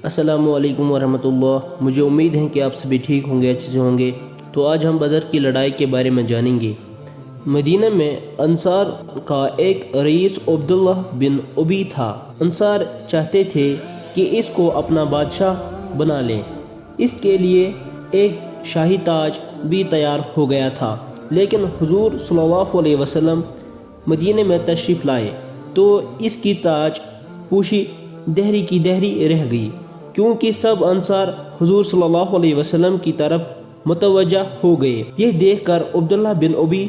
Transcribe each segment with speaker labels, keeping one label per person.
Speaker 1: अस्सलामु अलैकुम वरहमतुल्लाह। मुझे उम्मीद है कि आप सभी ठीक होंगे, अच्छे से होंगे। तो आज हम बदर की लड़ाई के बारे में जानेंगे। मदीना में अंसार का एक रईस अब्दुल्ला बिन उबी था। अंसार चाहते थे कि इसको अपना बादशाह बना लें। इसके लिए एक शाही ताज भी तैयार हो गया था, लेकिन हुजूर सल्लल्लाहु अलैहि वसल्लम मदीने में तशरीफ़ लाए तो इसकी ताज पूशी दहरी की दहरी रह गई, क्योंकि सब अंसार हुजूर सल्लल्लाहु अलैहि वसल्लम की तरफ मुतवज्जा हो गए। यह देखकर अब्दुल्ला बिन उबी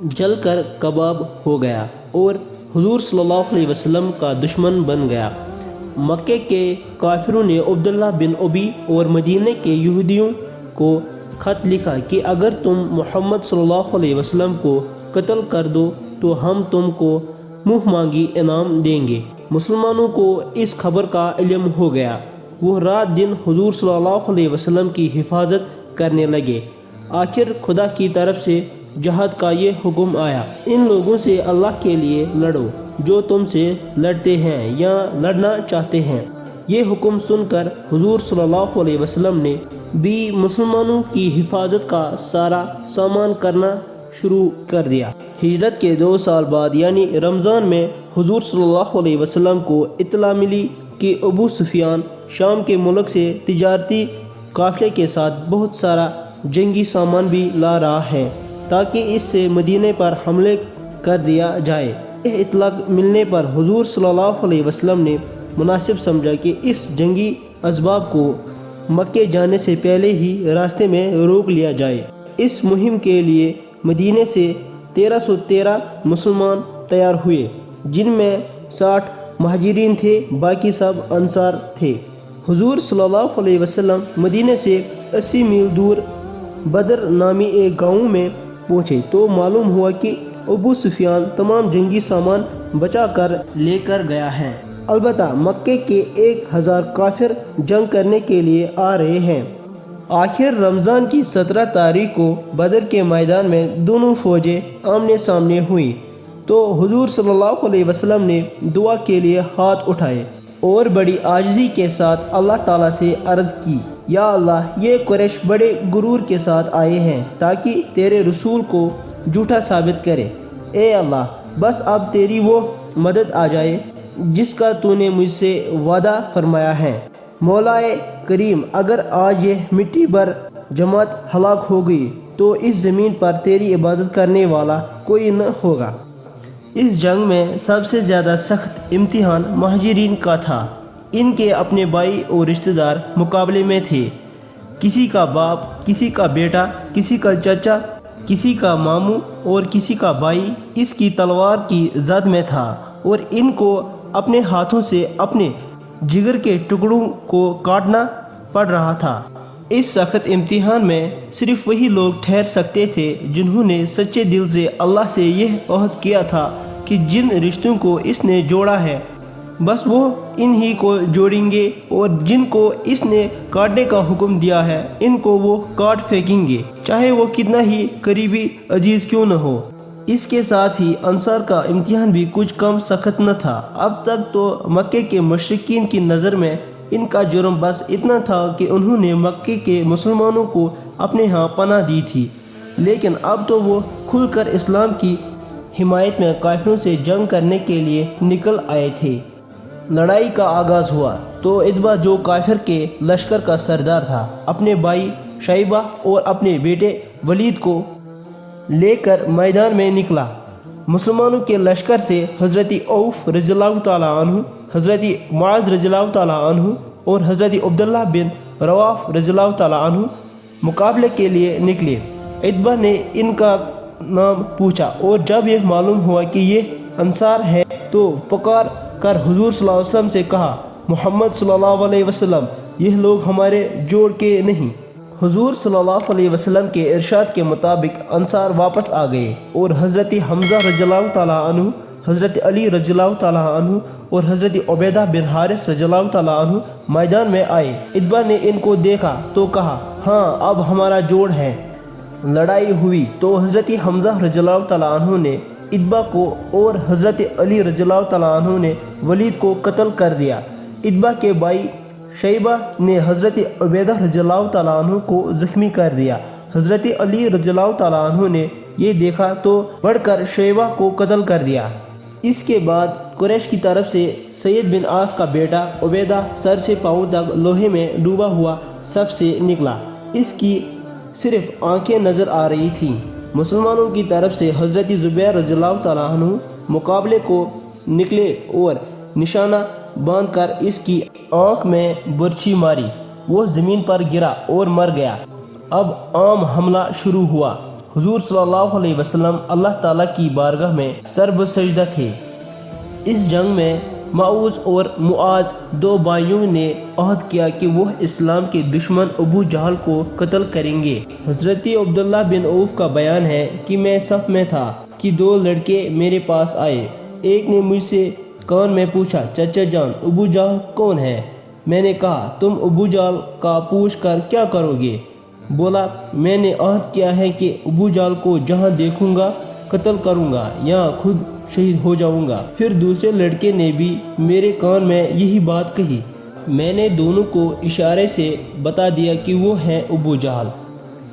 Speaker 1: जलकर कबाब हो गया और हुजूर सल्लल्लाहु अलैहि वसल्लम का दुश्मन बन गया। मक्के के काफिरों ने अब्दुल्ला बिन उबी और मदीने के यहूदियों को खत लिखा कि अगर तुम मोहम्मद सल्लल्लाहु अलैहि वसल्लम को कत्ल कर दो तो हम तुमको मुँह मांगी इनाम देंगे। मुसलमानों को इस खबर का इल्म हो गया। वो रात दिन हुजूर सल्लल्लाहु अलैहि वसल्लम की हिफाजत करने लगे। आखिर खुदा की तरफ से जहाद का ये हुक्म आया, इन लोगों से अल्लाह के लिए लड़ो जो तुमसे लड़ते हैं या लड़ना चाहते हैं। ये हुक्म सुनकर हुजूर सल्लल्लाहु अलैहि वसल्लम ने भी मुसलमानों की हिफाजत का सारा सामान करना शुरू कर दिया। हिजरत के 2 साल बाद यानी रमज़ान में हुजूर सल्लल्लाहु अलैहि वसल्लम को इत्तला मिली कि अबू सुफियान शाम के मुल्क से तिजारती काफिले के साथ बहुत सारा जंगी सामान भी ला रहा है ताकि इससे मदीने पर हमले कर दिया जाए। यह इत्तला मिलने पर हुजूर सल्लल्लाहु अलैहि वसल्लम ने मुनासिब समझा कि इस जंगी असबाब को मक्के जाने से पहले ही रास्ते में रोक लिया जाए। इस मुहिम के लिए मदीने से 1313 मुसलमान तैयार हुए, जिनमें 60 महाजिरीन थे, बाकी सब अंसार थे। हुजूर सल्लल्लाहु अलैहि वसल्लम मदीने से 80 मील दूर बदर नामी एक गांव में पहुँचे तो मालूम हुआ कि अबू सुफियान तमाम जंगी सामान बचा कर लेकर गया है। अलबत्ता मक्के के 1000 काफिर जंग करने के लिए आ रहे हैं। आखिर रमज़ान की 17 तारीख को बदर के मैदान में दोनों फौजें आमने सामने हुई तो हुजूर सल्लल्लाहु अलैहि वसल्लम ने दुआ के लिए हाथ उठाए और बड़ी आजिज़ी के साथ अल्लाह ताला से अर्ज़ की, या अल्लाह, ये कुरैश बड़े गुरूर के साथ आए हैं ताकि तेरे रसूल को झूठा साबित करे। ए अल्लाह, बस अब तेरी वो मदद आ जाए जिसका तूने मुझसे वादा फरमाया है। मौलाए करीम, अगर आज ये मिट्टी भर जमात हलाक हो गई तो इस ज़मीन पर तेरी इबादत करने वाला कोई न होगा। इस जंग में सबसे ज़्यादा सख्त इम्तिहान महाजिरीन का था। इनके अपने भाई और रिश्तेदार मुकाबले में थे। किसी का बाप, किसी का बेटा, किसी का चाचा, किसी का मामू और किसी का भाई इसकी तलवार की जद में था और इनको अपने हाथों से अपने जिगर के टुकड़ों को काटना पड़ रहा था। इस सख्त इम्तिहान में सिर्फ वही लोग ठहर सकते थे जिन्होंने सच्चे दिल से अल्लाह से यह अहद किया था कि जिन रिश्तों को इसने जोड़ा है बस वो इन्हीं को जोड़ेंगे और जिनको इसने काटने का हुक्म दिया है इनको वो काट फेंकेंगे, चाहे वो कितना ही करीबी अजीज क्यों न हो। इसके साथ ही अंसार का इम्तिहान भी कुछ कम सख्त न था। अब तक तो मक्के के मुशरिकीन की नज़र में इनका जुर्म बस इतना था कि उन्होंने मक्के के मुसलमानों को अपने यहाँ पनाह दी थी, लेकिन अब तो वो खुलकर इस्लाम की हिमायत में काफिरों से जंग करने के लिए निकल आए थे। लड़ाई का आगाज़ हुआ तो इतबा जो काफिर के लश्कर का सरदार था अपने भाई शैबा और अपने बेटे वलीद को लेकर मैदान में निकला। मुसलमानों के लश्कर से हज़रत औफ रज़ियल्लाहु ताला अन्हु, हज़रत मुआज़ रज़ियल्लाहु ताला अन्हु और हज़रत अब्दुल्ला बिन रवाफ रज़ियल्लाहु ताला अन्हु मुकाबले के लिए निकले। इतबा ने इनका नाम पूछा और जब यह मालूम हुआ कि ये अंसार है तो पुकार कर हुजूर सल्लल्लाहु अलैहि वसल्लम से कहा, मोहम्मद सल्लल्लाहु अलैहि वसल्लम, यह लोग हमारे जोड़ के नहीं। हुजूर सल्लल्लाहु अलैहि वसल्लम के इरशाद के मुताबिक अंसार वापस आ गए और हज़रत हमज़ा रज़ियल्लाहु ताला अन्हु, हज़रत अली रज़ियल्लाहु ताला अन्हु और हज़रत उबैदा बिन हारिस रज़ियल्लाहु ताला अन्हु मैदान में आए। इतबा ने इनको देखा तो कहा, हाँ, अब हमारा जोड़ है। लड़ाई हुई तो हज़रत हमज़ा रज़ियल्लाहु ताला अन्हु ने इतबा को और हज़रत अली रज़ियल्लाहु ताला अन्हु ने वलीद को कत्ल कर दिया। इतबा के भाई شیبہ نے حضرت عبیدہ رضی اللہ تعالیٰ عنہ کو زخمی کر دیا۔ حضرت علی رضی اللہ تعالیٰ عنہ نے یہ دیکھا تو بڑھ کر شیبہ کو قتل کر دیا۔ اس کے بعد قریش کی طرف سے سید بن عاص کا بیٹا عبیدہ سر سے پاؤں تک لوہے میں ڈوبا ہوا سب سے نکلا۔ اس کی صرف آنکھیں نظر آ رہی تھیں۔ مسلمانوں کی طرف سے حضرت زبیر رضی اللہ تعالیٰ عنہ مقابلے کو نکلے اور نشانہ باندھ کر اس کی آنکھ میں برچھی ماری۔ وہ زمین پر گرا اور مر گیا۔ اب عام حملہ شروع ہوا۔ حضور صلی اللہ علیہ وسلم اللہ تعالیٰ کی بارگاہ میں سر بسجدہ تھے۔ اس جنگ میں معوذ اور معاذ دو بھائیوں نے عہد کیا کہ وہ اسلام کے دشمن ابو جہل کو قتل کریں گے۔ حضرت عبداللہ بن عوف کا بیان ہے کہ میں صف میں تھا کہ دو لڑکے میرے پاس آئے۔ ایک نے مجھ سے کان میں پوچھا، چچا جان ابو جہل کون ہے؟ میں نے کہا، تم ابو جہل کا پوچھ کر کیا کرو گے؟ بولا، میں نے عہد کیا ہے کہ ابو جہل کو جہاں دیکھوں گا قتل کروں گا یا خود شہید ہو جاؤں گا۔ پھر دوسرے لڑکے نے بھی میرے کان میں یہی بات کہی۔ میں نے دونوں کو اشارے سے بتا دیا کہ وہ ہیں ابو جہل۔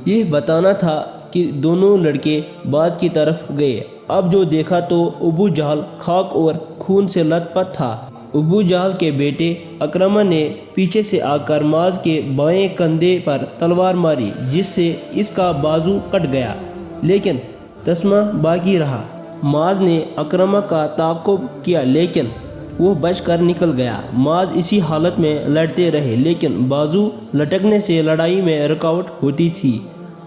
Speaker 1: یہ بتانا تھا کہ دونوں لڑکے باز کی طرف گئے۔ اب جو دیکھا تو ابو جہل خاک اور خون سے لت پت تھا۔ ابو جہل کے بیٹے اکرمہ نے پیچھے سے آ کر معاذ کے بائیں کندھے پر تلوار ماری، جس سے اس کا بازو کٹ گیا، لیکن تسمہ باقی رہا۔ معاذ نے اکرمہ کا تعاقب کیا لیکن وہ بچ کر نکل گیا۔ معاذ اسی حالت میں لڑتے رہے لیکن بازو لٹکنے سے لڑائی میں رکاوٹ ہوتی تھی۔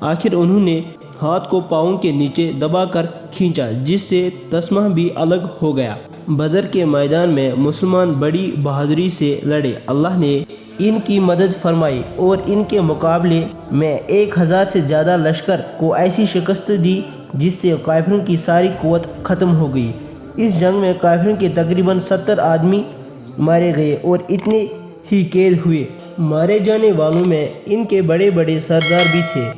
Speaker 1: آخر انہوں نے ہاتھ کو پاؤں کے نیچے دبا کر کھینچا، جس سے تسمہ بھی الگ ہو گیا۔ بدر کے میدان میں مسلمان بڑی بہادری سے لڑے۔ اللہ نے ان کی مدد فرمائی اور ان کے مقابلے میں 1000 سے زیادہ لشکر کو ایسی شکست دی جس سے کافروں کی ساری قوت ختم ہو گئی۔ اس جنگ میں کافروں کے تقریباً 70 آدمی مارے گئے اور اتنے ہی قید ہوئے۔ مارے جانے والوں میں ان کے بڑے بڑے سردار بھی تھے۔